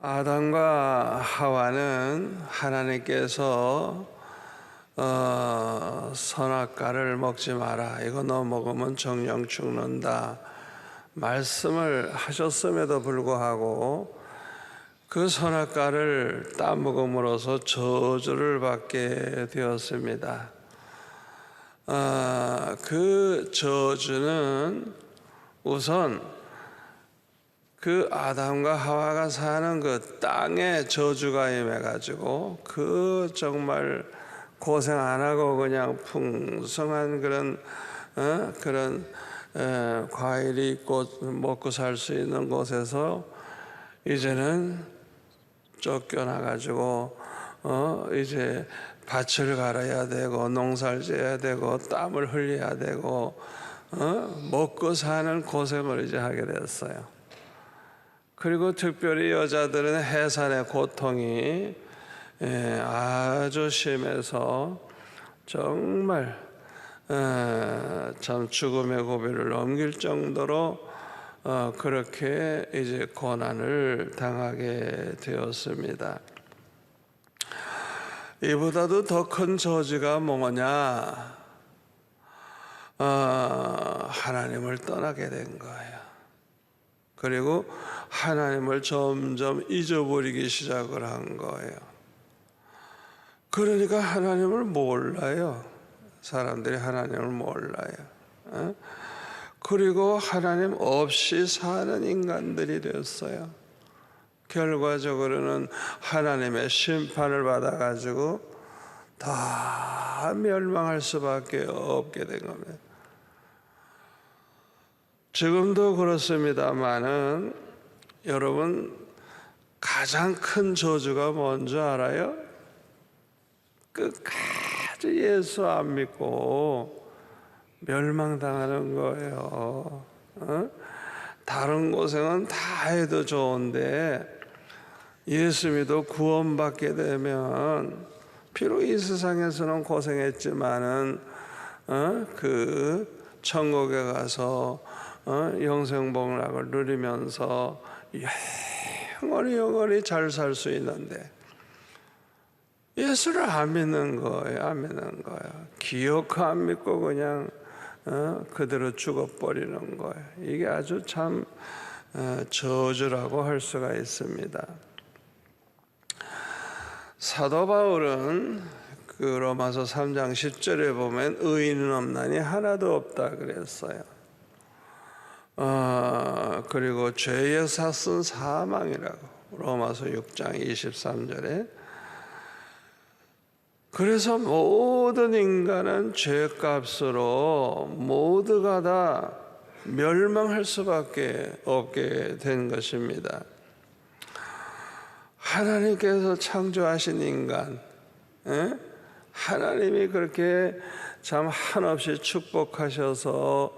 아담과 하와는 하나님께서 선악과를 먹지 마라, 이거 너 먹으면 정령 죽는다 말씀을 하셨음에도 불구하고 그 선악과를 따먹음으로써 저주를 받게 되었습니다. 그 저주는 우선 그 아담과 하와가 사는 그 땅에 저주가 임해가지고 그 정말 고생 안 하고 그냥 풍성한 그런 과일이 있고 먹고 살 수 있는 곳에서 이제는 쫓겨나가지고 이제 밭을 갈아야 되고 농사를 지어야 되고 땀을 흘려야 되고 먹고 사는 고생을 이제 하게 됐어요. 그리고 특별히 여자들은 해산의 고통이 아주 심해서 정말 참 죽음의 고비를 넘길 정도로 그렇게 이제 고난을 당하게 되었습니다. 이보다도 더 큰 저주가 뭐냐? 하나님을 떠나게 된 거예요. 그리고 하나님을 점점 잊어버리기 시작을 한 거예요. 그러니까 하나님을 몰라요. 사람들이 하나님을 몰라요. 그리고 하나님 없이 사는 인간들이 됐어요. 결과적으로는 하나님의 심판을 받아가지고 다 멸망할 수밖에 없게 된 겁니다. 지금도 그렇습니다만은 여러분, 가장 큰 저주가 뭔지 알아요? 끝까지 예수 안 믿고 멸망당하는 거예요. 다른 고생은 다 해도 좋은데 예수 믿어 구원받게 되면 비록 이 세상에서는 고생했지만은 그 천국에 가서 영생복락을 누리면서 영원히 잘 살 수 있는데 예수를 안 믿는 거예요. 안 믿는 거예요. 기어코 안 믿고 그냥 그대로 죽어버리는 거예요. 이게 아주 참 저주라고 할 수가 있습니다. 사도 바울은 그 로마서 3장 10절에 보면 의인은 없나니 하나도 없다 그랬어요. 그리고 죄의 삭은 사망이라고 로마서 6장 23절에. 그래서 모든 인간은 죄값으로 모두가 다 멸망할 수밖에 없게 된 것입니다. 하나님께서 창조하신 인간, 하나님이 그렇게 참 한없이 축복하셔서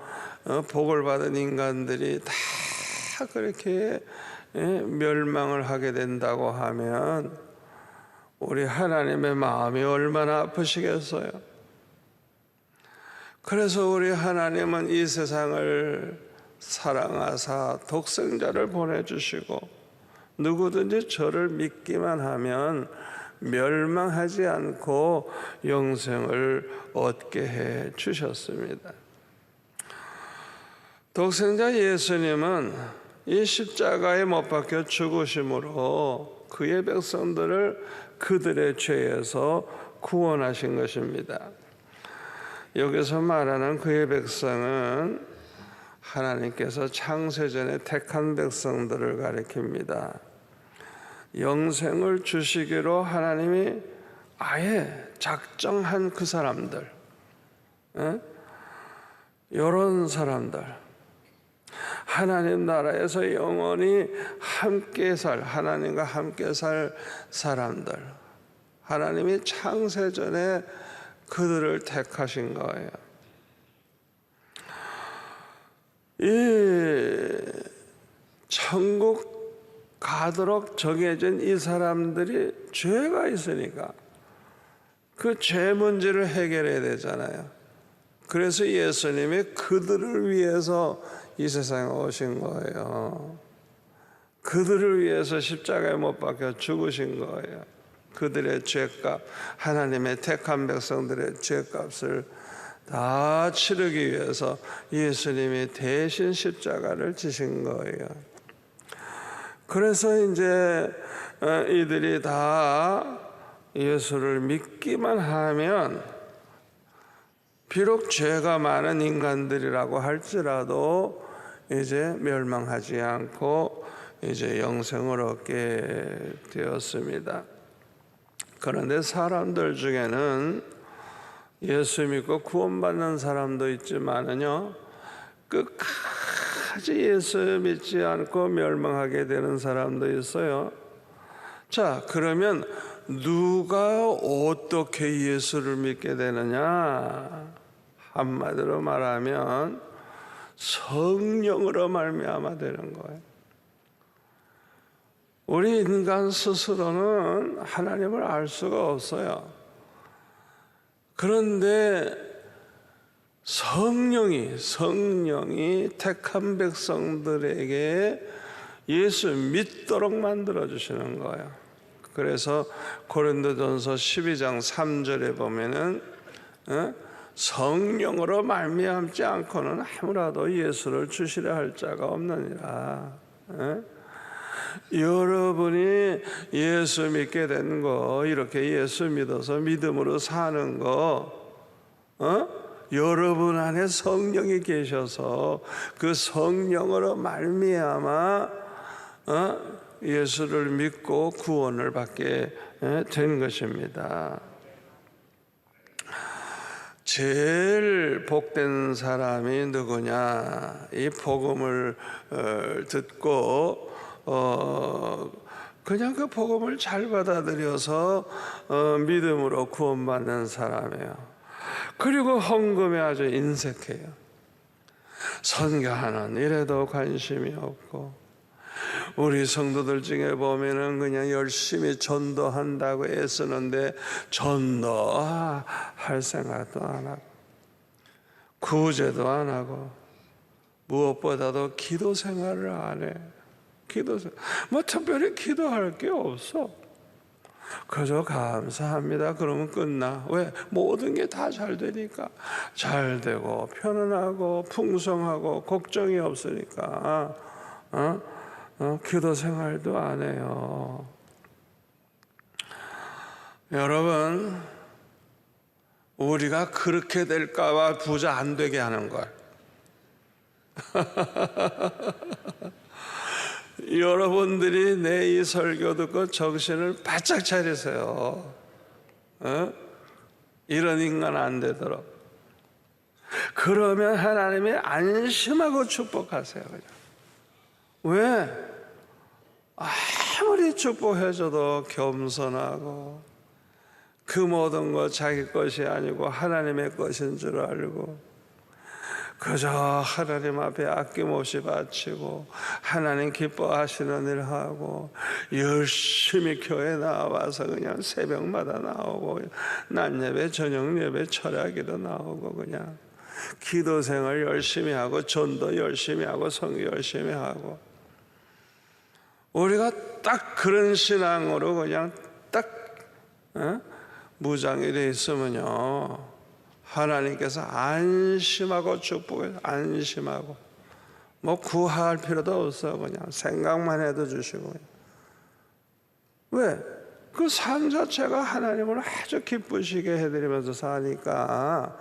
복을 받은 인간들이 다 그렇게 멸망을 하게 된다고 하면 우리 하나님의 마음이 얼마나 아프시겠어요? 그래서 우리 하나님은 이 세상을 사랑하사 독생자를 보내주시고 누구든지 저를 믿기만 하면 멸망하지 않고 영생을 얻게 해 주셨습니다. 독생자 예수님은 이 십자가에 못 박혀 죽으심으로 그의 백성들을 그들의 죄에서 구원하신 것입니다. 여기서 말하는 그의 백성은 하나님께서 창세전에 택한 백성들을 가리킵니다. 영생을 주시기로 하나님이 아예 작정한 그 사람들, 이런 사람들, 하나님 나라에서 영원히 함께 살, 하나님과 함께 살 사람들, 하나님이 창세전에 그들을 택하신 거예요. 이 천국 가도록 정해진 이 사람들이 죄가 있으니까 그 죄 문제를 해결해야 되잖아요. 그래서 예수님이 그들을 위해서 이 세상에 오신 거예요. 그들을 위해서 십자가에 못 박혀 죽으신 거예요. 그들의 죄값, 하나님의 택한 백성들의 죄값을 다 치르기 위해서 예수님이 대신 십자가를 지신 거예요. 그래서 이제 이들이 다 예수를 믿기만 하면 비록 죄가 많은 인간들이라고 할지라도 이제 멸망하지 않고 이제 영생을 얻게 되었습니다. 그런데 사람들 중에는 예수 믿고 구원받는 사람도 있지만은요, 끝까지 예수 믿지 않고 멸망하게 되는 사람도 있어요. 자, 그러면 누가 어떻게 예수를 믿게 되느냐? 한마디로 말하면 성령으로 말미암아 되는 거예요. 우리 인간 스스로는 하나님을 알 수가 없어요. 그런데 성령이 택한 백성들에게 예수 믿도록 만들어 주시는 거예요. 그래서 고린도전서 12장 3절에 보면은 성령으로 말미암지 않고는 아무라도 예수를 주시려 할 자가 없느니라. 여러분이 예수 믿게 된 거, 이렇게 예수 믿어서 믿음으로 사는 거, 여러분 안에 성령이 계셔서 그 성령으로 말미암아 예수를 믿고 구원을 받게 된 것입니다. 제일 복된 사람이 누구냐? 이 복음을 듣고 그냥 그 복음을 잘 받아들여서 믿음으로 구원받는 사람이에요. 그리고 헌금에 아주 인색해요. 선교하는 일에도 관심이 없고, 우리 성도들 중에 보면은 그냥 열심히 전도한다고 애쓰는데 전도할 생각도 안 하고, 구제도 안 하고, 무엇보다도 기도 생활을 안 해. 뭐 특별히 기도할 게 없어. 그저 감사합니다 그러면 끝나. 왜? 모든 게 다 잘 되니까. 잘 되고 편안하고 풍성하고 걱정이 없으니까 기도 생활도 안 해요. 여러분, 우리가 그렇게 될까 봐 부자 안 되게 하는 걸. 여러분들이 내 이 설교 듣고 정신을 바짝 차리세요. 이런 인간 안 되도록. 그러면 하나님이 안심하고 축복하세요. 그냥. 왜? 아무리 축복해줘도 겸손하고 그 모든 것 자기 것이 아니고 하나님의 것인 줄 알고 그저 하나님 앞에 아낌없이 바치고 하나님 기뻐하시는 일 하고 열심히 교회 나와서 그냥 새벽마다 나오고 낮 예배 저녁 예배 철야기도 나오고 그냥 기도 생활 열심히 하고 전도 열심히 하고 성교 열심히 하고, 우리가 딱 그런 신앙으로 그냥 딱 무장이 돼 있으면요, 하나님께서 안심하고 축복해. 안심하고 뭐 구할 필요도 없어. 그냥 생각만 해도 주시고. 왜? 그 삶 자체가 하나님을 아주 기쁘시게 해드리면서 사니까.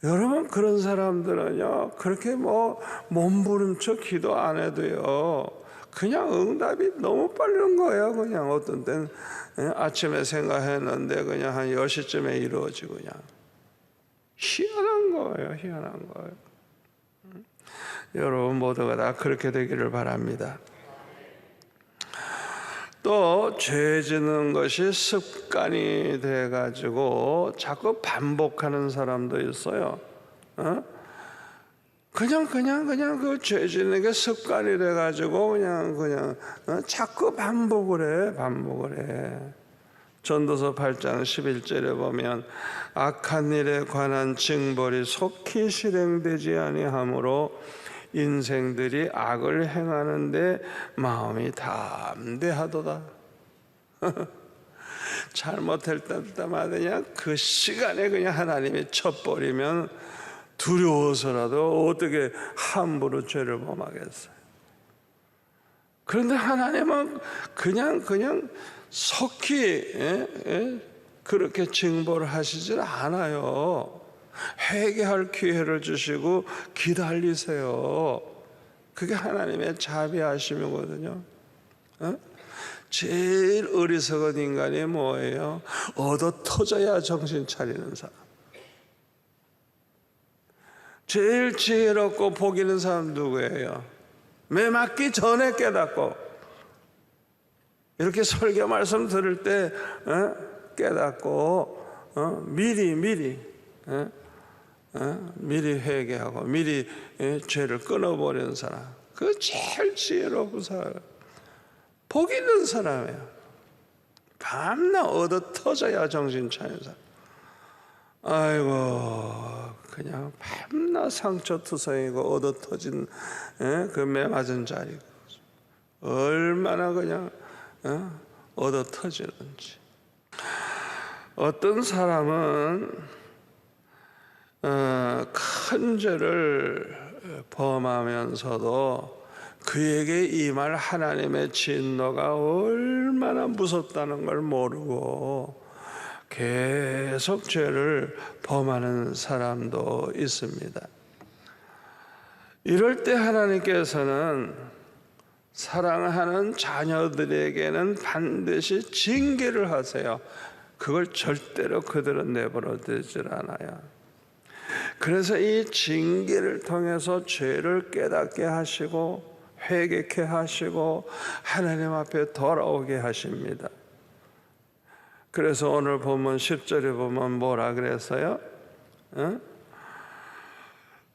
여러분, 그런 사람들은요 그렇게 뭐 몸부림쳐 기도 안 해도요 그냥 응답이 너무 빠른 거예요. 그냥 어떤 때는 아침에 생각했는데 그냥 한 10시쯤에 이루어지고, 그냥 희한한 거예요. 희한한 거예요. 여러분 모두가 다 그렇게 되기를 바랍니다. 또 죄 짓는 것이 습관이 돼가지고 자꾸 반복하는 사람도 있어요. 그냥 그 죄 짓는 게 습관이 돼가지고 그냥 자꾸 반복을 해. 전도서 8장 11절에 보면 악한 일에 관한 징벌이 속히 실행되지 아니하므로 인생들이 악을 행하는데 마음이 담대하도다. 잘못할 때마다 그냥 그 시간에 그냥 하나님이 쳐버리면 두려워서라도 어떻게 함부로 죄를 범하겠어요. 그런데 하나님은 그냥 속히 그렇게 징벌을 하시질 않아요. 회개할 기회를 주시고 기다리세요. 그게 하나님의 자비하심이거든요. 제일 어리석은 인간이 뭐예요? 얻어 터져야 정신 차리는 사람. 제일 지혜롭고 복 있는 사람 누구예요? 매 맞기 전에 깨닫고, 이렇게 설교 말씀 들을 때 깨닫고 미리 회개하고 미리 죄를 끊어버리는 사람, 그 제일 지혜롭은 사람, 복 있는 사람이에요. 밤낮 얻어 터져야 정신 차리는 사람. 아이고, 그냥 밤낮 상처투성이고 얻어 터진 그 매맞은 자리고, 얼마나 그냥 얻어 터지는지. 어떤 사람은 큰 죄를 범하면서도 그에게 임할 하나님의 진노가 얼마나 무섭다는 걸 모르고 계속 죄를 범하는 사람도 있습니다. 이럴 때 하나님께서는 사랑하는 자녀들에게는 반드시 징계를 하세요. 그걸 절대로 그들은 내버려 두질 않아요. 그래서 이 징계를 통해서 죄를 깨닫게 하시고 회개케 하시고 하나님 앞에 돌아오게 하십니다. 그래서 오늘 보면 10절에 보면 뭐라 그랬어요?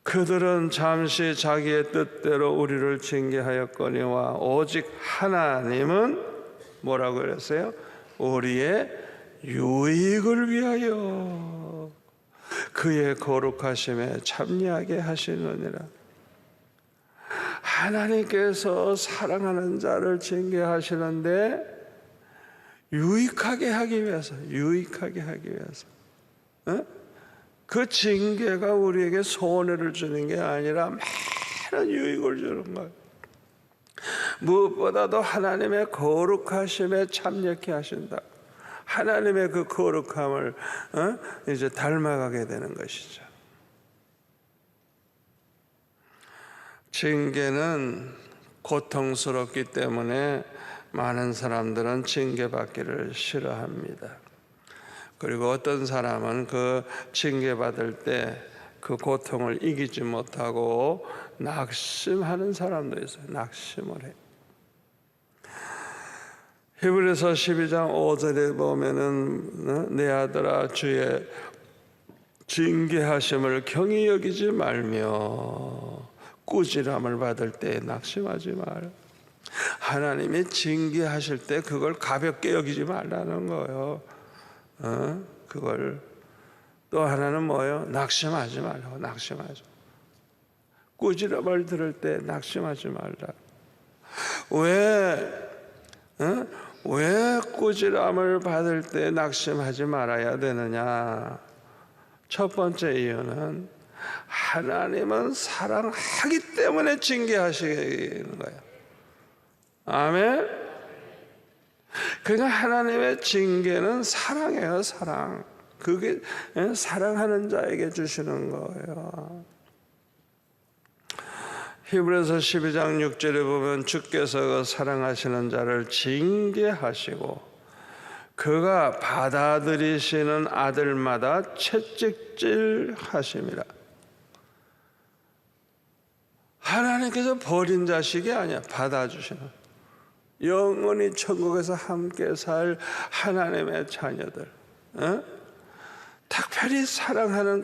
그들은 잠시 자기의 뜻대로 우리를 징계하였거니와 오직 하나님은 뭐라고 그랬어요? 우리의 유익을 위하여 그의 거룩하심에 참여하게 하시느니라. 하나님께서 사랑하는 자를 징계하시는데 유익하게 하기 위해서, 그 징계가 우리에게 손해를 주는 게 아니라 많은 유익을 주는 거예요. 무엇보다도 하나님의 거룩하심에 참여케 하신다. 하나님의 그 거룩함을 이제 닮아가게 되는 것이죠. 징계는 고통스럽기 때문에 많은 사람들은 징계받기를 싫어합니다. 그리고 어떤 사람은 그 징계받을 때 그 고통을 이기지 못하고 낙심하는 사람도 있어요. 낙심을 해. 히브리서 12장 5절에 보면은 내 아들아 주의 징계하심을 경히 여기지 말며 꾸지람을 받을 때 낙심하지 마라. 하나님이 징계하실 때 그걸 가볍게 여기지 말라는 거예요. 그걸 또 하나는 뭐예요? 낙심하지 말라고. 낙심하지. 꾸지람을 들을 때 낙심하지 말라. 왜 꾸지람을 받을 때 낙심하지 말아야 되느냐? 첫 번째 이유는 하나님은 사랑하기 때문에 징계하시는 거예요. 아멘. 그러니까 하나님의 징계는 사랑이에요. 사랑. 그게 사랑하는 자에게 주시는 거예요. 히브리서 12장 6절에 보면 주께서 사랑하시는 자를 징계하시고 그가 받아들이시는 아들마다 채찍질 하심이라. 하나님께서 버린 자식이 아니야. 받아주시는, 영원히 천국에서 함께 살 하나님의 자녀들, 특별히 사랑하는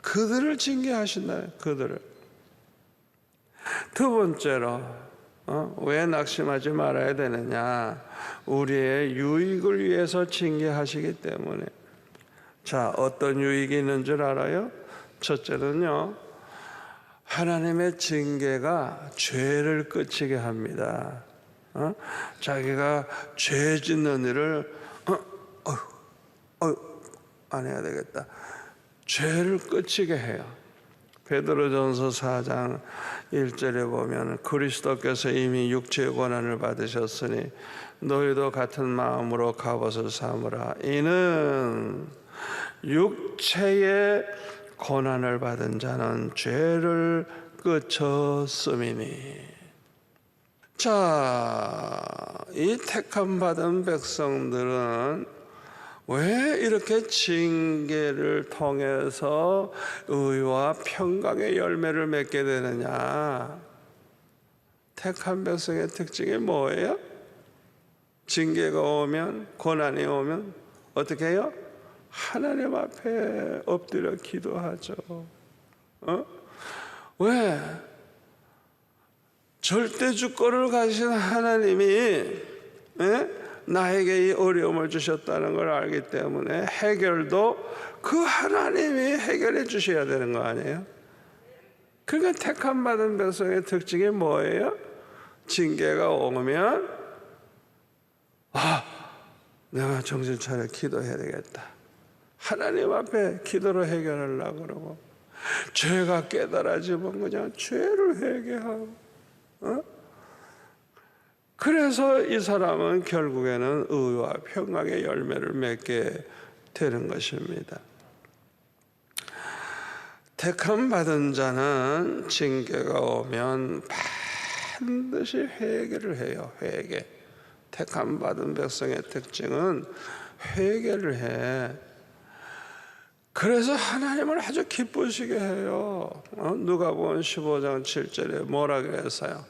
그들을 징계하신다. 그들을. 두 번째로 왜 낙심하지 말아야 되느냐? 우리의 유익을 위해서 징계하시기 때문에. 자, 어떤 유익이 있는 줄 알아요? 첫째는요, 하나님의 징계가 죄를 그치게 합니다. 자기가 죄 짓는 일을 안 해야 되겠다. 죄를 그치게 해요. 베드로전서 4장 1절에 보면 그리스도께서 이미 육체의 고난을 받으셨으니 너희도 같은 마음으로 갑옷을 삼으라. 이는 육체의 고난을 받은 자는 죄를 그쳤음이니. 자, 이 택함 받은 백성들은 왜 이렇게 징계를 통해서 의와 평강의 열매를 맺게 되느냐? 택한 백성의 특징이 뭐예요? 징계가 오면, 고난이 오면 어떻게 해요? 하나님 앞에 엎드려 기도하죠. 왜? 절대 주권을 가진 하나님이 나에게 이 어려움을 주셨다는 걸 알기 때문에 해결도 그 하나님이 해결해 주셔야 되는 거 아니에요? 그러니까 택함 받은 백성의 특징이 뭐예요? 징계가 오면 내가 정신 차려 기도해야 되겠다. 하나님 앞에 기도로 해결하려고 그러고, 죄가 깨달아지면 그냥 죄를 회개하고, 그래서 이 사람은 결국에는 의와 평강의 열매를 맺게 되는 것입니다. 택함 받은 자는 징계가 오면 반드시 회개를 해요. 회개. 택함 받은 백성의 특징은 회개를 해. 그래서 하나님을 아주 기쁘시게 해요. 누가복음 15장 7절에 뭐라고 했어요?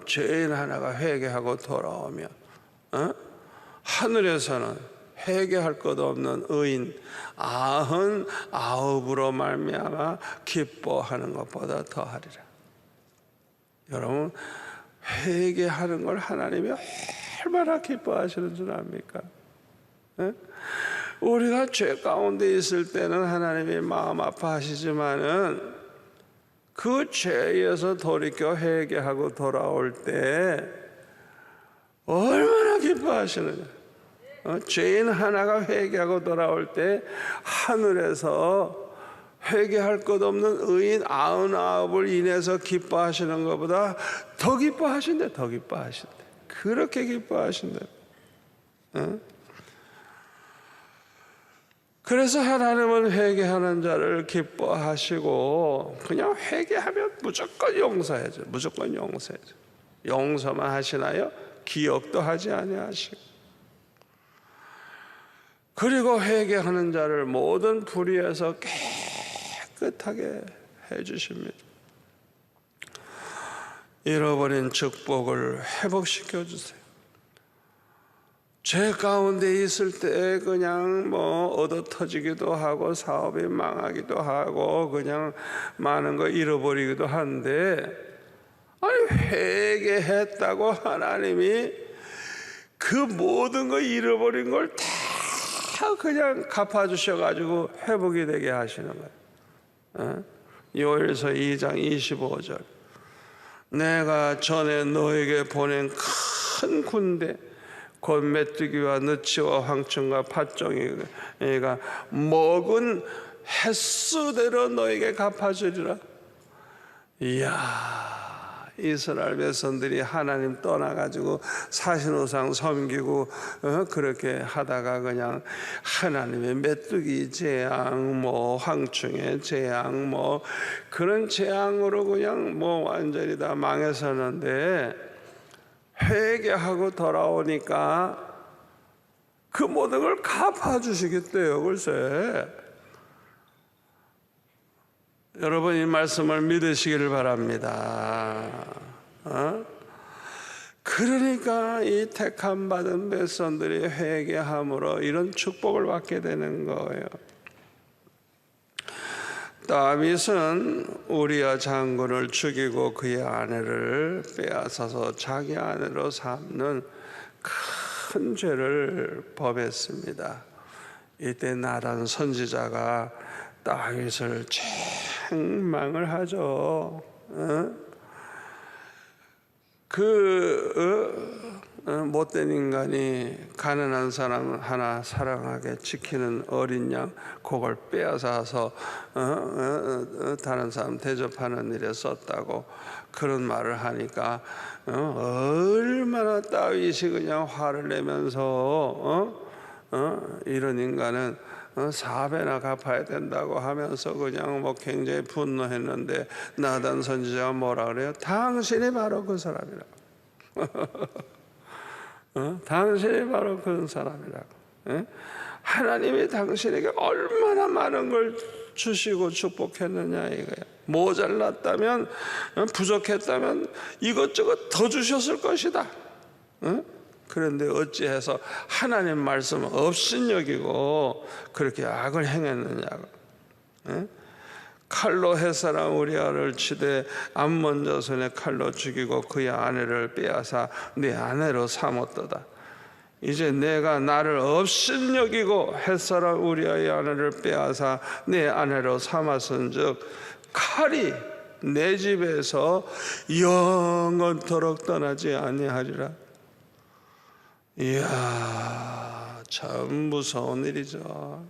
죄인 하나가 회개하고 돌아오면 하늘에서는 회개할 것 없는 의인 99으로 말미암아 기뻐하는 것보다 더하리라. 여러분, 회개하는 걸 하나님이 얼마나 기뻐하시는 줄 압니까? 우리가 죄 가운데 있을 때는 하나님이 마음 아파하시지만은 그 죄에서 돌이켜 회개하고 돌아올 때 얼마나 기뻐하시느냐. 죄인 하나가 회개하고 돌아올 때 하늘에서 회개할 것 없는 의인 99을 인해서 기뻐하시는 것보다 더 기뻐하신대. 더 기뻐하신대. 그렇게 기뻐하신대. 그래서 하나님은 회개하는 자를 기뻐하시고 그냥 회개하면 무조건 용서해줘. 무조건 용서해줘. 용서만 하시나요? 기억도 하지 아니하시고. 그리고 회개하는 자를 모든 불의에서 깨끗하게 해주십니다. 잃어버린 축복을 회복시켜 주세요. 죄 가운데 있을 때 그냥 얻어 터지기도 하고 사업이 망하기도 하고 그냥 많은 거 잃어버리기도 한데, 아니 회개했다고 하나님이 그 모든 거 잃어버린 걸 다 그냥 갚아주셔가지고 회복이 되게 하시는 거예요. 요엘서 2장 25절 내가 전에 너에게 보낸 큰 군대 곧 메뚜기와 느치와 황충과 팥종이가 먹은 횟수대로 너에게 갚아주리라. 이야, 이스라엘 백성들이 하나님 떠나가지고 사신우상 섬기고 그렇게 하다가 그냥 하나님의 메뚜기 재앙, 황충의 재앙, 그런 재앙으로 그냥 완전히 다 망했었는데, 회개하고 돌아오니까 그 모든 걸 갚아주시겠대요. 글쎄, 여러분 이 말씀을 믿으시기를 바랍니다. 그러니까 이 택함 받은 백성들이 회개함으로 이런 축복을 받게 되는 거예요. 다윗은 우리야 장군을 죽이고 그의 아내를 빼앗아서 자기 아내로 삼는 큰 죄를 범했습니다. 이때 나단 선지자가 다윗을 책망을 하죠. 못된 인간이 가난한 사람 하나 사랑하게 지키는 어린 양 그걸 빼앗아서 다른 사람 대접하는 일에 썼다고 그런 말을 하니까 얼마나 다윗이 그냥 화를 내면서 이런 인간은 4배나 갚아야 된다고 하면서 그냥 뭐 굉장히 분노했는데 나단 선지자가 뭐라 그래요? 당신이 바로 그 사람이라고. 당신이 바로 그런 사람이라고. 하나님이 당신에게 얼마나 많은 걸 주시고 축복했느냐 이거야. 모자랐다면, 부족했다면 이것저것 더 주셨을 것이다. 그런데 어찌해서 하나님 말씀 업신여기고 그렇게 악을 행했느냐고. 칼로 햇사람 우리아를 치되 암몬 자손의 칼로 죽이고 그의 아내를 빼앗아 네 아내로 삼았도다. 이제 내가 나를 업신여기고 햇사람 우리아의 아내를 빼앗아 네 아내로 삼았은즉 칼이 내 집에서 영원토록 떠나지 아니하리라. 이야, 참 무서운 일이죠.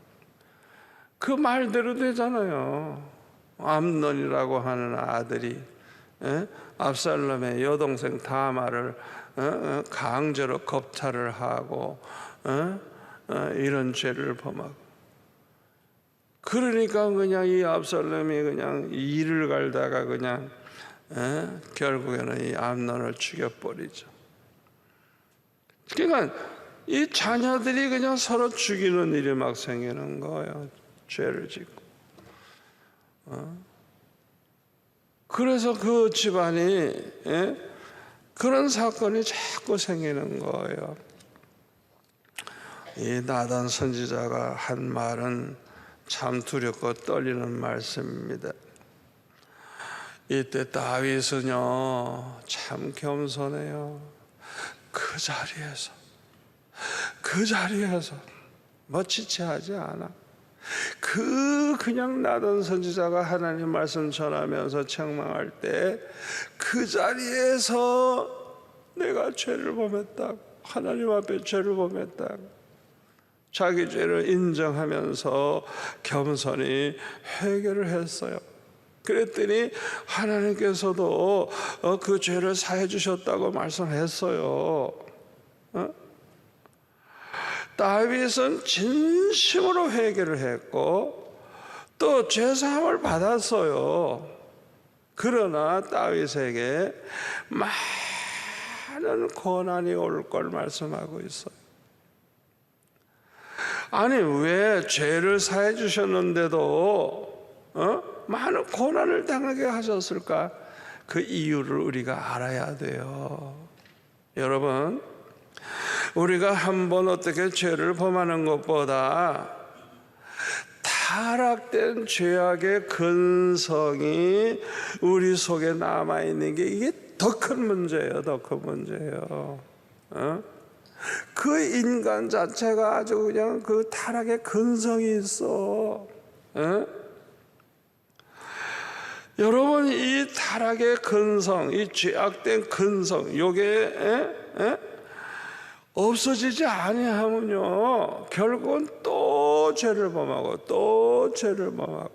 그 말대로 되잖아요. 암논이라고 하는 아들이 압살롬의 여동생 다마를 강제로 겁탈을 하고 이런 죄를 범하고, 그러니까 그냥 이 압살롬이 그냥 이를 갈다가 그냥 결국에는 이 암논을 죽여버리죠. 그러니까 이 자녀들이 그냥 서로 죽이는 일이 막 생기는 거예요. 죄를 짓고. 그래서 그 집안이 그런 사건이 자꾸 생기는 거예요. 이 나단 선지자가 한 말은 참 두렵고 떨리는 말씀입니다. 이때 다윗은요 참 겸손해요. 그 자리에서 뭐 지체하지 않아. 그냥 나단 선지자가 하나님 말씀 전하면서 책망할 때 그 자리에서 내가 죄를 범했다고, 하나님 앞에 죄를 범했다고 자기 죄를 인정하면서 겸손히 회개를 했어요. 그랬더니 하나님께서도 그 죄를 사해 주셨다고 말씀했어요. 다윗은 진심으로 회개를 했고 또 죄사함을 받았어요. 그러나 다윗에게 많은 고난이 올 걸 말씀하고 있어요. 아니 왜 죄를 사해 주셨는데도 많은 고난을 당하게 하셨을까? 그 이유를 우리가 알아야 돼요. 여러분, 우리가 한번 어떻게 죄를 범하는 것보다 타락된 죄악의 근성이 우리 속에 남아있는 게 이게 더 큰 문제예요. 더 큰 문제예요. 그 인간 자체가 아주 그냥 그 타락의 근성이 있어. 여러분, 이 타락의 근성, 이 죄악된 근성, 요게 없어지지 아니하면요 결국은 또 죄를 범하고 또 죄를 범하고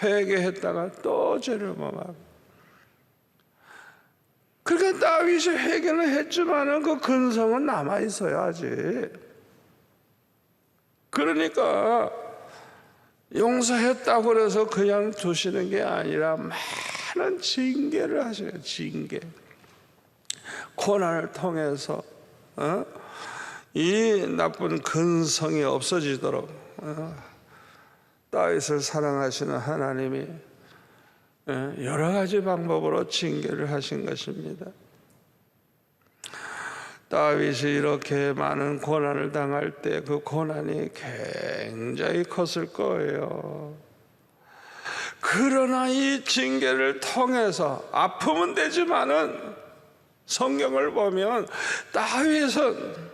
회개했다가 또 죄를 범하고. 그러니까 다윗이 회개는 했지만은 그 근성은 남아 있어요 아직. 그러니까 용서했다고 그래서 그냥 두시는 게 아니라 많은 징계를 하셔요. 징계. 고난을 통해서 이 나쁜 근성이 없어지도록 다윗을 사랑하시는 하나님이 여러 가지 방법으로 징계를 하신 것입니다. 다윗이 이렇게 많은 고난을 당할 때 그 고난이 굉장히 컸을 거예요. 그러나 이 징계를 통해서 아픔은 되지만은 성경을 보면 다윗은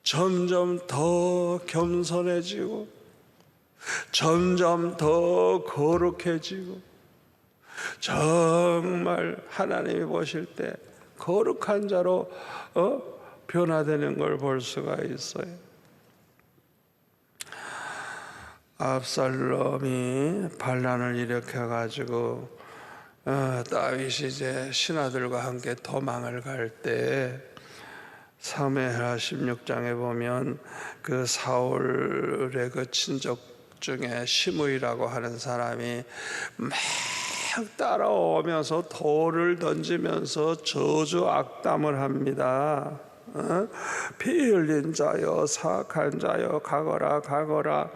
점점 더 겸손해지고 점점 더 거룩해지고 정말 하나님이 보실 때 거룩한 자로 변화되는 걸 볼 수가 있어요. 압살롬이 반란을 일으켜가지고 다윗이 이제 신하들과 함께 도망을 갈 때 사무엘하 16장에 보면 그 사울의 그 친족 중에 시므이라고 하는 사람이 막 따라오면서 돌을 던지면서 저주 악담을 합니다. 피 흘린 자여 사악한 자여 가거라 가거라.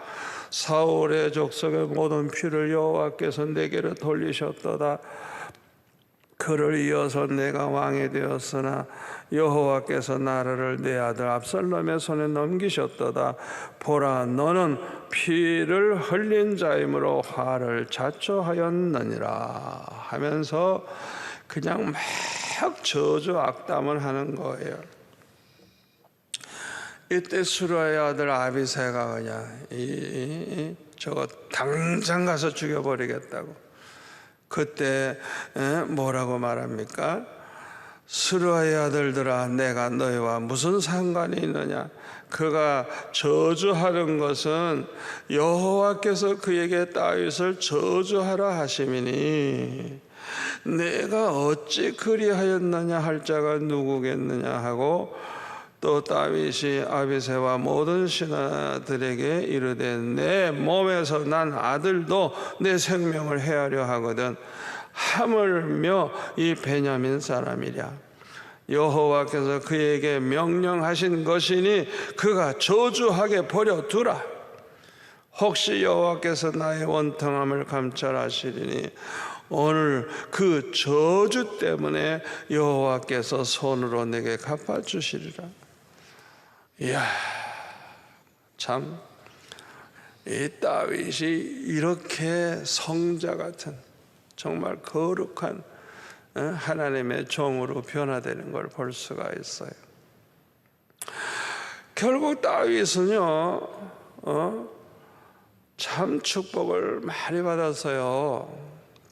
사울의 족속의 모든 피를 여호와께서 내게로 돌리셨도다. 그를 이어서 내가 왕이 되었으나 여호와께서 나라를 내 아들 압살롬의 손에 넘기셨도다. 보라, 너는 피를 흘린 자이므로 화를 자초하였느니라 하면서 그냥 막 저주 악담을 하는 거예요. 이때 수라의 아들 아비새가 그냥 저거 당장 가서 죽여버리겠다고. 그때 뭐라고 말합니까? 수라의 아들들아, 내가 너희와 무슨 상관이 있느냐? 그가 저주하는 것은 여호와께서 그에게 다윗을 저주하라 하심이니 내가 어찌 그리하였느냐 할 자가 누구겠느냐 하고, 또 다윗이 아비새와 모든 신하들에게 이르되 내 몸에서 난 아들도 내 생명을 해하려 하거든 하물며 이 베냐민 사람이랴. 여호와께서 그에게 명령하신 것이니 그가 저주하게 버려두라. 혹시 여호와께서 나의 원통함을 감찰하시리니 오늘 그 저주 때문에 여호와께서 손으로 내게 갚아주시리라. 이야, 참, 이 다윗이 이렇게 성자 같은 정말 거룩한 하나님의 종으로 변화되는 걸 볼 수가 있어요. 결국 다윗은요, 참 축복을 많이 받았어요.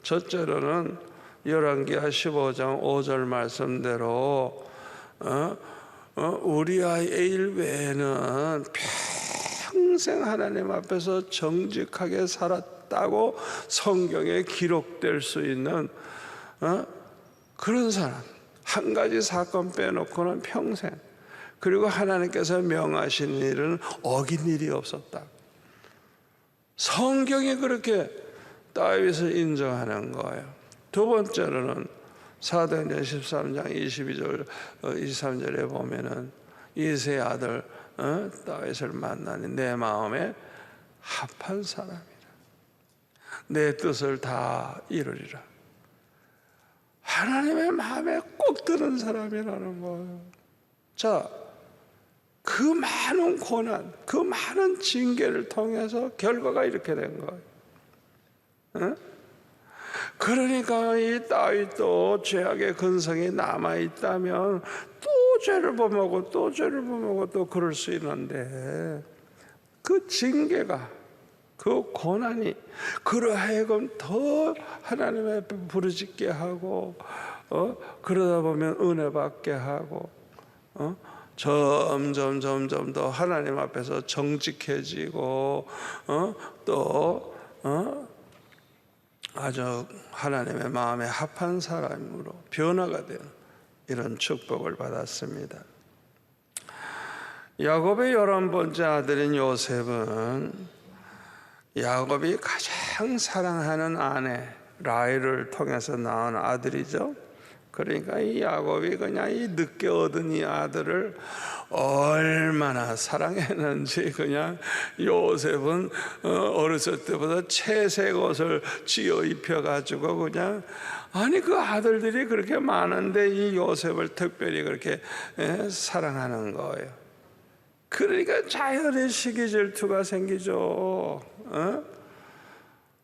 첫째로는 열왕기하 15장 5절 말씀대로 우리아의 일 외에는 평생 하나님 앞에서 정직하게 살았다고 성경에 기록될 수 있는 그런 사람, 한 가지 사건 빼놓고는 평생, 그리고 하나님께서 명하신 일은 어긴 일이 없었다. 성경이 그렇게 다윗을 인정하는 거예요. 두 번째로는 사도행전 13장 22절 23절에 보면은 이새의 아들 다윗을 만나니 내 마음에 합한 사람이라, 내 뜻을 다 이루리라. 하나님의 마음에 꼭 드는 사람이라는 거예요. 자, 그 많은 고난, 그 많은 징계를 통해서 결과가 이렇게 된 거예요. 그러니까 이 다윗도 죄악의 근성이 남아있다면 또 죄를 범하고 또 죄를 범하고 또 그럴 수 있는데, 그 징계가, 그 고난이 그로 하여금 더 하나님 앞에 부르짖게 하고 그러다 보면 은혜 받게 하고 점점 더 하나님 앞에서 정직해지고 또 아주 하나님의 마음에 합한 사람으로 변화가 되는 이런 축복을 받았습니다. 야곱의 11번째 아들인 요셉은 야곱이 가장 사랑하는 아내 라헬을 통해서 낳은 아들이죠. 그러니까 이 야곱이 그냥 이 늦게 얻은 이 아들을 얼마나 사랑했는지, 그냥 요셉은 어렸을 때보다 채색 옷을 지어 입혀가지고 그냥, 아니 그 아들들이 그렇게 많은데 이 요셉을 특별히 그렇게 사랑하는 거예요. 그러니까 자연의 시기 질투가 생기죠.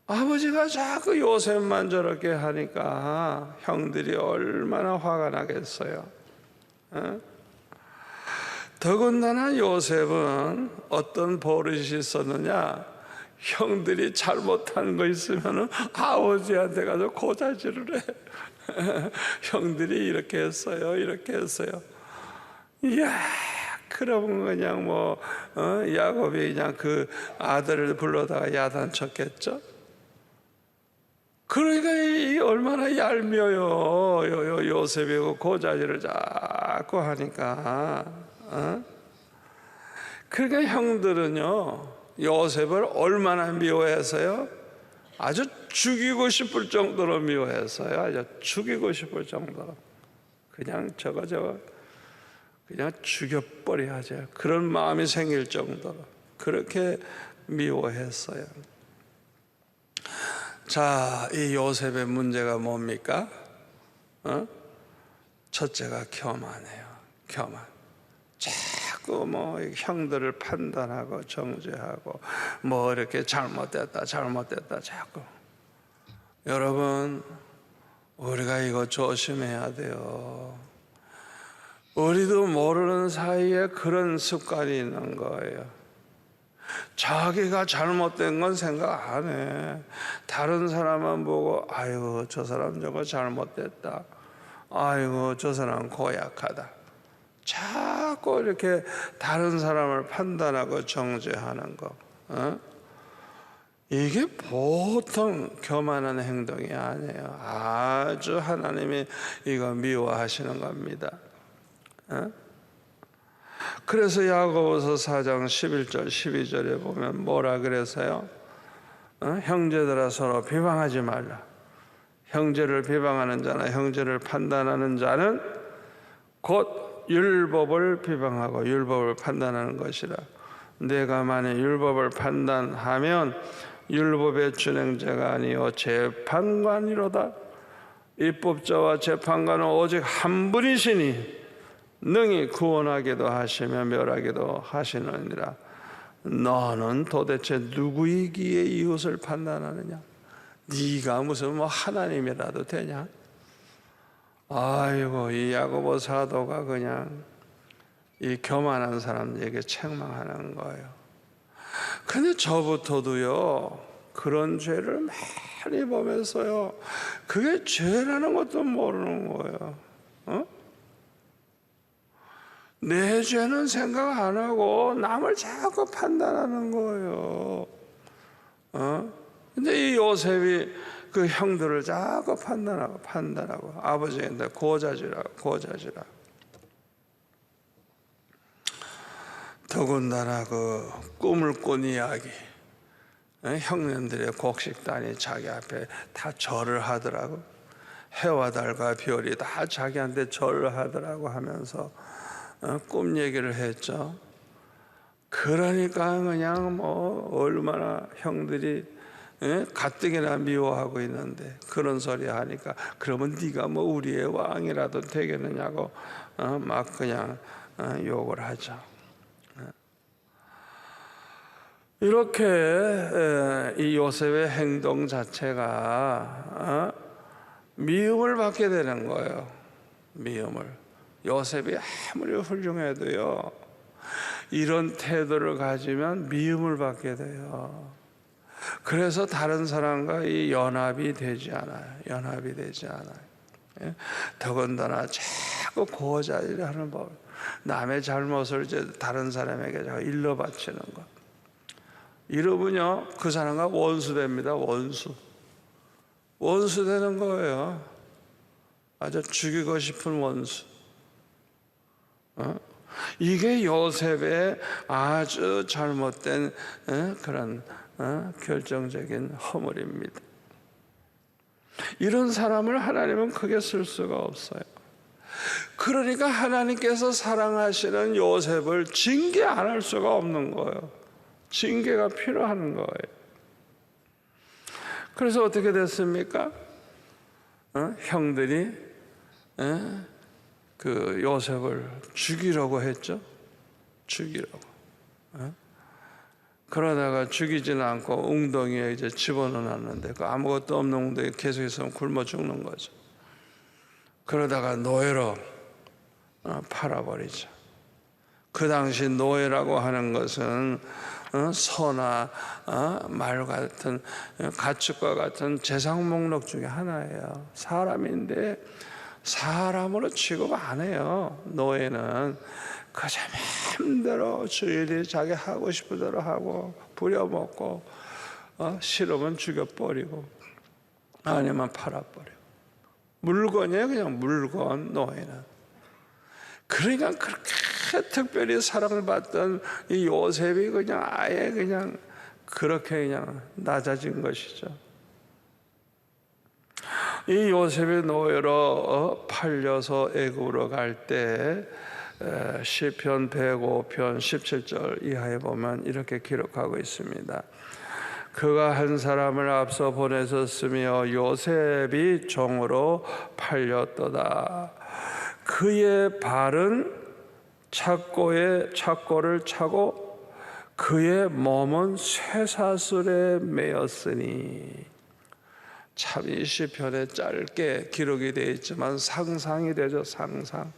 아버지가 자꾸 요셉만 저렇게 하니까 형들이 얼마나 화가 나겠어요. 더군다나 요셉은 어떤 버릇이 있었느냐, 형들이 잘못한 거 있으면 아버지한테 가서 고자질을 해. 형들이 이렇게 했어요, 이렇게 했어요. 이야, 그러면 그냥 야곱이 그냥 그 아들을 불러다가 야단쳤겠죠. 그러니까 이게 얼마나 얄미워요. 요셉이 고자질을 자꾸 하니까. 그러니까 형들은요, 요셉을 얼마나 미워해서요? 아주 죽이고 싶을 정도로 미워했어요. 아주 죽이고 싶을 정도로. 그냥 저거 그냥 죽여버려야죠. 그런 마음이 생길 정도로 그렇게 미워했어요. 자, 이 요셉의 문제가 뭡니까? 첫째가 교만해요. 교만. 자꾸 형들을 판단하고 정죄하고 이렇게 잘못됐다 자꾸. 여러분, 우리가 이거 조심해야 돼요. 우리도 모르는 사이에 그런 습관이 있는 거예요. 자기가 잘못된 건 생각 안 해. 다른 사람만 보고 아이고 저 사람 저거 잘못됐다, 아이고 저 사람 고약하다, 자꾸 이렇게 다른 사람을 판단하고 정죄하는 거, 이게 보통 교만한 행동이 아니에요. 아주 하나님이 이거 미워하시는 겁니다. 그래서 야고보서 4장 11절 12절에 보면 뭐라 그래서요? 형제들아 서로 비방하지 말라. 형제를 비방하는 자나 형제를 판단하는 자는 곧 율법을 비방하고 율법을 판단하는 것이라. 내가 만일 율법을 판단하면 율법의 준행자가 아니요 재판관이로다. 입법자와 재판관은 오직 한 분이시니 능히 구원하기도 하시며 멸하기도 하시느니라. 너는 도대체 누구이기에 이웃을 판단하느냐? 네가 무슨 하나님이라도 되냐? 아이고, 이 야고보 사도가 그냥 이 교만한 사람에게 책망하는 거예요. 근데 저부터도요, 그런 죄를 많이 보면서요, 그게 죄라는 것도 모르는 거예요. 내 죄는 생각 안 하고 남을 자꾸 판단하는 거예요. 근데 이 요셉이 그 형들을 자꾸 판단하고 아버지한테 고자지라. 더군다나 그 꿈을 꾼 이야기, 형님들의 곡식단이 자기 앞에 다 절을 하더라고. 해와 달과 별이 다 자기한테 절을 하더라고 하면서 꿈 얘기를 했죠. 그러니까 그냥 얼마나 형들이 가뜩이나 미워하고 있는데 그런 소리 하니까 그러면 네가 우리의 왕이라도 되겠느냐고 막 그냥 욕을 하죠. 이렇게 이 요셉의 행동 자체가 미움을 받게 되는 거예요. 미움을. 요셉이 아무리 훌륭해도요, 이런 태도를 가지면 미움을 받게 돼요. 그래서 다른 사람과 이 연합이 되지 않아요. 더군다나 자꾸 고자질하는 법, 남의 잘못을 이제 다른 사람에게 일러 바치는 것. 이러면요, 그 사람과 원수 됩니다. 원수 되는 거예요. 아주 죽이고 싶은 원수. 이게 요셉의 아주 잘못된 그런 결정적인 허물입니다. 이런 사람을 하나님은 크게 쓸 수가 없어요. 그러니까 하나님께서 사랑하시는 요셉을 징계 안 할 수가 없는 거예요. 징계가 필요한 거예요. 그래서 어떻게 됐습니까? 형들이 그 요셉을 죽이려고 했죠. 그러다가 죽이지는 않고 웅덩이에 이제 집어넣어놨는데 그 아무것도 없는 웅덩이에 계속 있으면 굶어 죽는 거죠. 그러다가 노예로 팔아버리죠. 그 당시 노예라고 하는 것은 소나 말 같은 가축과 같은 재상 목록 중에 하나예요. 사람인데 사람으로 취급 안 해요. 노예는 그저 마음대로 주인이 자기 하고 싶은 대로 하고 부려먹고 싫으면 죽여버리고 아니면 팔아버리고 물건이에요. 그냥 물건. 노예는 그러니까 그렇게 특별히 사랑을 받던 이 요셉이 그냥 아예 그냥 그렇게 그냥 낮아진 것이죠. 이 요셉이 노예로 팔려서 애굽으로 갈 때 시편 105편 17절 이하에 보면 이렇게 기록하고 있습니다. 그가 한 사람을 앞서 보내셨으며 요셉이 종으로 팔렸도다. 그의 발은 착고를 차고 그의 몸은 쇠사슬에 매였으니. 참 이 시편에 짧게 기록이 되어 있지만 상상이 되죠. 상상.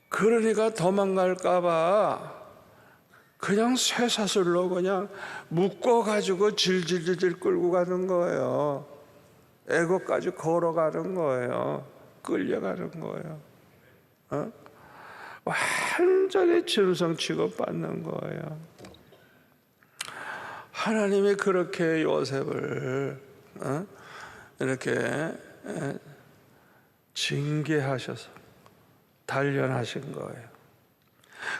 그러니까 도망갈까봐 그냥 쇠사슬로 그냥 묶어가지고 질질질질 끌고 가는 거예요. 애국까지 걸어가는 거예요. 끌려가는 거예요. 완전히 짐승 취급받는 거예요. 하나님이 그렇게 요셉을 이렇게 징계하셔서 단련하신 거예요.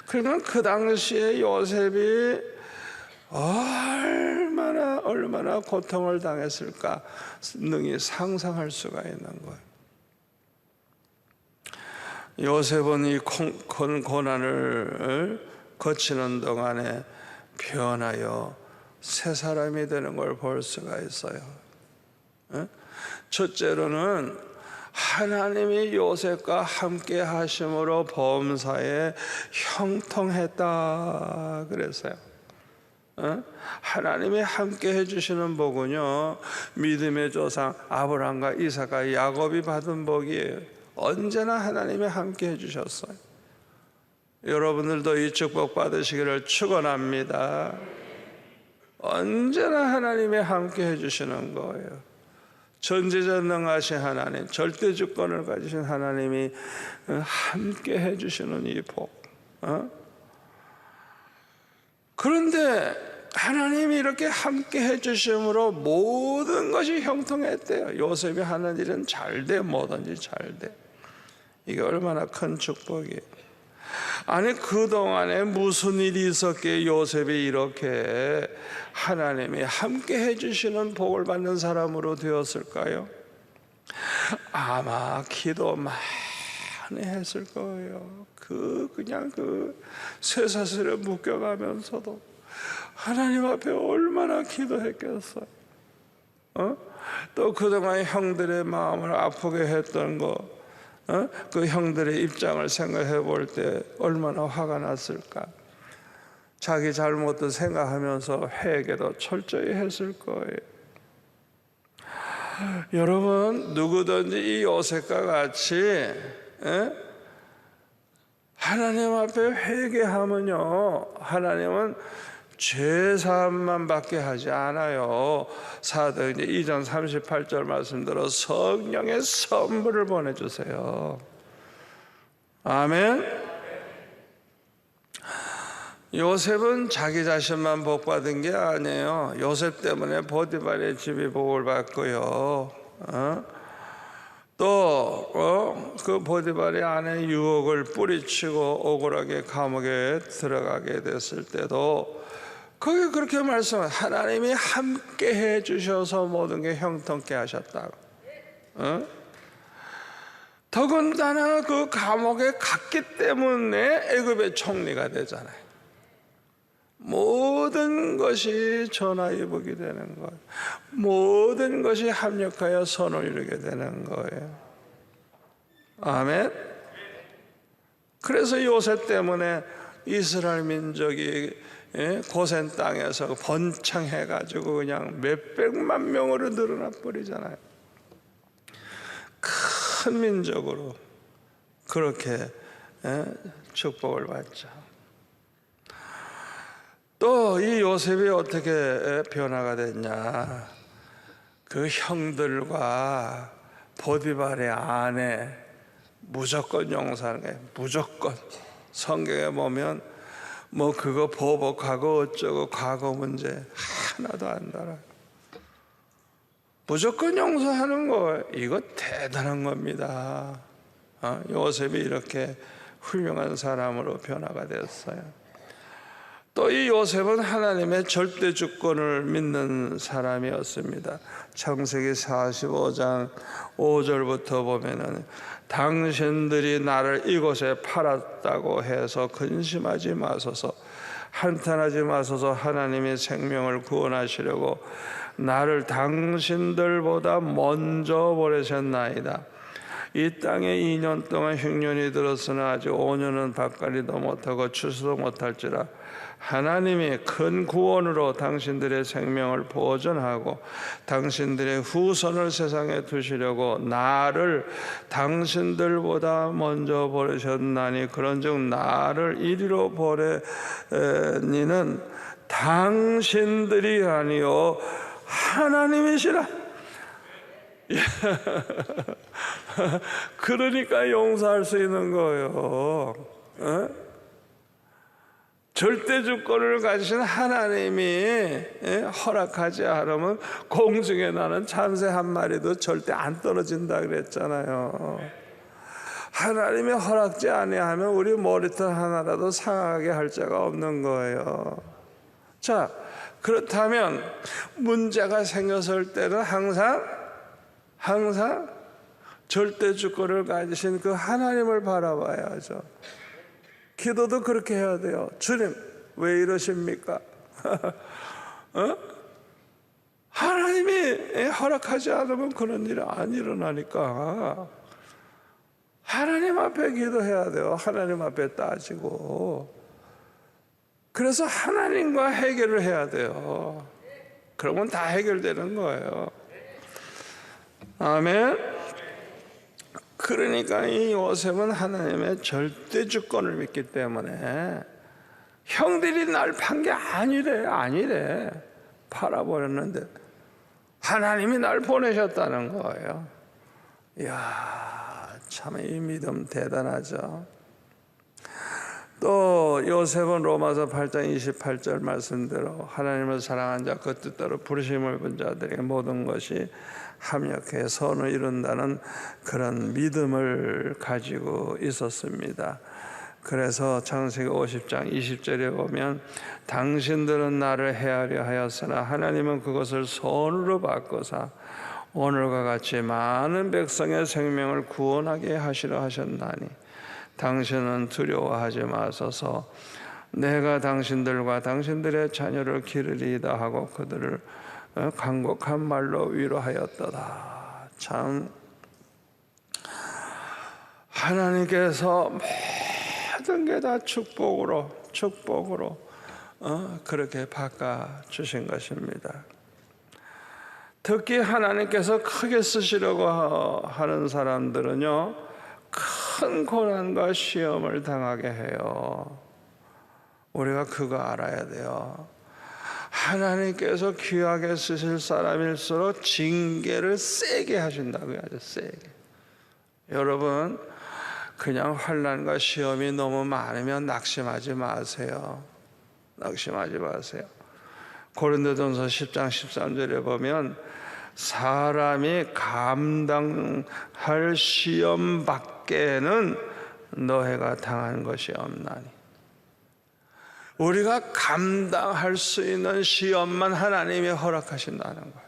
그러면 그 당시에 요셉이 얼마나 고통을 당했을까 능히 상상할 수가 있는 거예요. 요셉은 이 고난을 거치는 동안에 변하여 새 사람이 되는 걸 볼 수가 있어요. 첫째로는 하나님이 요셉과 함께 하심으로 범사에 형통했다 그랬어요. 하나님이 함께 해주시는 복은요, 믿음의 조상 아브라함과 이삭과 야곱이 받은 복이에요. 언제나 하나님이 함께 해주셨어요. 여러분들도 이 축복 받으시기를 축원합니다. 언제나 하나님이 함께 해주시는 거예요. 전지전능하신 하나님, 절대 주권을 가지신 하나님이 함께 해주시는 이 복. 그런데 하나님이 이렇게 함께 해주심으로 모든 것이 형통했대요. 요셉이 하는 일은 잘돼, 뭐든지 잘돼. 이게 얼마나 큰 축복이에요. 아니 그동안에 무슨 일이 있었기에 요셉이 이렇게 하나님이 함께 해주시는 복을 받는 사람으로 되었을까요? 아마 기도 많이 했을 거예요. 그냥 쇠사슬에 묶여가면서도 하나님 앞에 얼마나 기도했겠어요. 또 그동안 형들의 마음을 아프게 했던 거, 그 형들의 입장을 생각해 볼 때 얼마나 화가 났을까. 자기 잘못도 생각하면서 회개도 철저히 했을 거예요. 여러분, 누구든지 이 요셉과 같이 하나님 앞에 회개하면요, 하나님은 죄사함만 받게 하지 않아요. 사도행전 2장 38절 말씀대로 성령의 선물을 보내주세요. 아멘. 요셉은 자기 자신만 복받은 게 아니에요. 요셉 때문에 보디발의 집이 복을 받고요, 또 그 보디발의 아내 유혹을 뿌리치고 억울하게 감옥에 들어가게 됐을 때도 거기 그렇게 말씀해요. 하나님이 함께 해주셔서 모든 게 형통케 하셨다고. 더군다나 그 감옥에 갔기 때문에 애굽의 총리가 되잖아요. 모든 것이 전화위복이 되는 거예요. 모든 것이 합력하여 선을 이루게 되는 거예요. 아멘. 그래서 요셉 때문에 이스라엘 민족이 고센 땅에서 번창해가지고 그냥 몇백만 명으로 늘어나 버리잖아요. 큰 민족으로 그렇게 축복을 받죠. 또 이 요셉이 어떻게 변화가 됐냐? 그 형들과 보디발의 아내 무조건 용서하는 거예요. 무조건. 성경에 보면 뭐 그거 보복하고 어쩌고 과거 문제 하나도 안 달아요. 무조건 용서하는 거, 이거 대단한 겁니다. 요셉이 이렇게 훌륭한 사람으로 변화가 됐어요. 또 이 요셉은 하나님의 절대 주권을 믿는 사람이었습니다. 창세기 45장 5절부터 보면은 당신들이 나를 이곳에 팔았다고 해서 근심하지 마소서, 한탄하지 마소서. 하나님의 생명을 구원하시려고 나를 당신들보다 먼저 보내셨나이다. 이 땅에 2년 동안 흉년이 들었으나 아직 5년은 밭갈이도 못하고 추수도 못할지라 하나님이 큰 구원으로 당신들의 생명을 보존하고 당신들의 후손을 세상에 두시려고 나를 당신들보다 먼저 보내셨나니 그런즉 나를 이리로 보내니는 당신들이 아니요 하나님이시라. 그러니까 용서할 수 있는 거예요. 절대 주권을 가지신 하나님이 허락하지 않으면 공중에 나는 참새 한 마리도 절대 안 떨어진다 그랬잖아요. 하나님이 허락지 아니하면 우리 머리털 하나라도 상하게 할 자가 없는 거예요. 자, 그렇다면 문제가 생겼을 때는 항상 절대 주권을 가지신 그 하나님을 바라봐야죠. 기도도 그렇게 해야 돼요. 주님, 왜 이러십니까? 하나님이 허락하지 않으면 그런 일이 안 일어나니까 하나님 앞에 기도해야 돼요. 하나님 앞에 따지고. 그래서 하나님과 해결을 해야 돼요. 그러면 다 해결되는 거예요. 아멘. 그러니까 이 요셉은 하나님의 절대 주권을 믿기 때문에 형들이 날 판 게 아니래. 팔아버렸는데 하나님이 날 보내셨다는 거예요. 이야, 참 이 믿음 대단하죠. 또 요셉은 로마서 8장 28절 말씀대로 하나님을 사랑한 자 그 뜻대로 부르심을 본 자들에게 모든 것이 합력해 선을 이룬다는 그런 믿음을 가지고 있었습니다. 그래서 창세기 50장 20절에 보면 당신들은 나를 해하려 하였으나 하나님은 그것을 선으로 바꾸사 오늘과 같이 많은 백성의 생명을 구원하게 하시려 하셨나니 당신은 두려워하지 마소서. 내가 당신들과 당신들의 자녀를 기르리이다 하고 그들을 간곡한 말로 위로하였도다. 참 하나님께서 모든 게 다 축복으로 그렇게 바꿔주신 것입니다. 특히 하나님께서 크게 쓰시려고 하는 사람들은요, 큰 고난과 시험을 당하게 해요. 우리가 그거 알아야 돼요. 하나님께서 귀하게 쓰실 사람일수록 징계를 세게 하신다고요. 아주 세게. 여러분, 그냥 환난과 시험이 너무 많으면 낙심하지 마세요. 낙심하지 마세요. 고린도전서 10장 13절에 보면 사람이 감당할 시험 밖에는 너희가 당한 것이 없나니. 우리가 감당할 수 있는 시험만 하나님이 허락하신다는 거예요.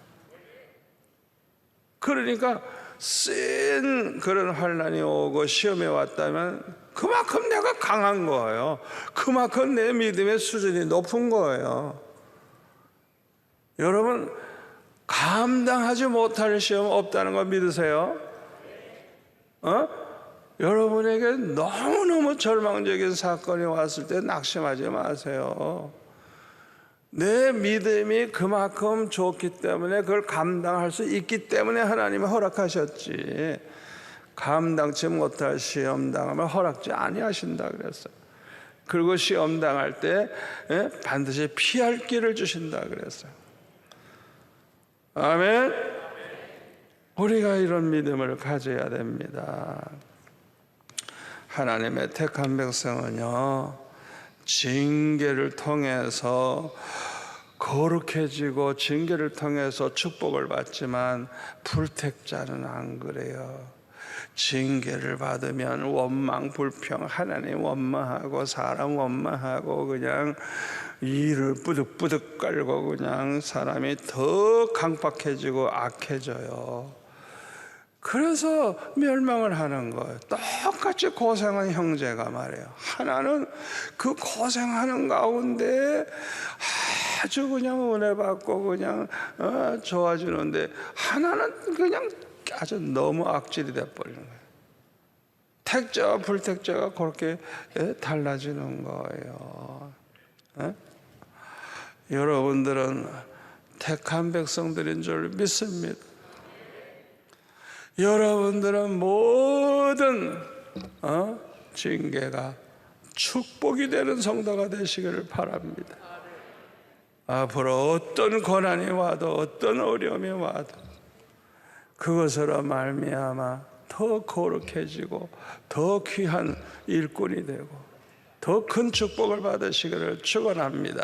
그러니까 센 그런 환난이 오고 시험이 왔다면 그만큼 내가 강한 거예요. 그만큼 내 믿음의 수준이 높은 거예요. 여러분, 감당하지 못할 시험 없다는 거 믿으세요? 여러분에게 너무너무 절망적인 사건이 왔을 때 낙심하지 마세요. 내 믿음이 그만큼 좋기 때문에 그걸 감당할 수 있기 때문에 하나님이 허락하셨지, 감당치 못할 시험 당하면 허락지 아니하신다 그랬어요. 그리고 시험 당할 때 반드시 피할 길을 주신다 그랬어요. 아멘. 우리가 이런 믿음을 가져야 됩니다. 하나님의 택한 백성은요, 징계를 통해서 거룩해지고 징계를 통해서 축복을 받지만 불택자는 안 그래요. 징계를 받으면 원망, 불평, 하나님 원망하고 사람 원망하고 그냥 이를 뿌득뿌득 깔고 그냥 사람이 더 강박해지고 악해져요. 그래서 멸망을 하는 거예요. 똑같이 고생한 형제가 말이에요. 하나는 그 고생하는 가운데 아주 그냥 은혜 받고 그냥 좋아지는데, 하나는 그냥 아주 너무 악질이 돼버리는 거예요. 택자와 불택자가 그렇게 달라지는 거예요. 여러분들은 택한 백성들인 줄 믿습니다. 여러분들은 모든 징계가 축복이 되는 성도가 되시기를 바랍니다. 앞으로 어떤 고난이 와도 어떤 어려움이 와도 그것으로 말미암아 더 거룩해지고 더 귀한 일꾼이 되고 더 큰 축복을 받으시기를 축원합니다.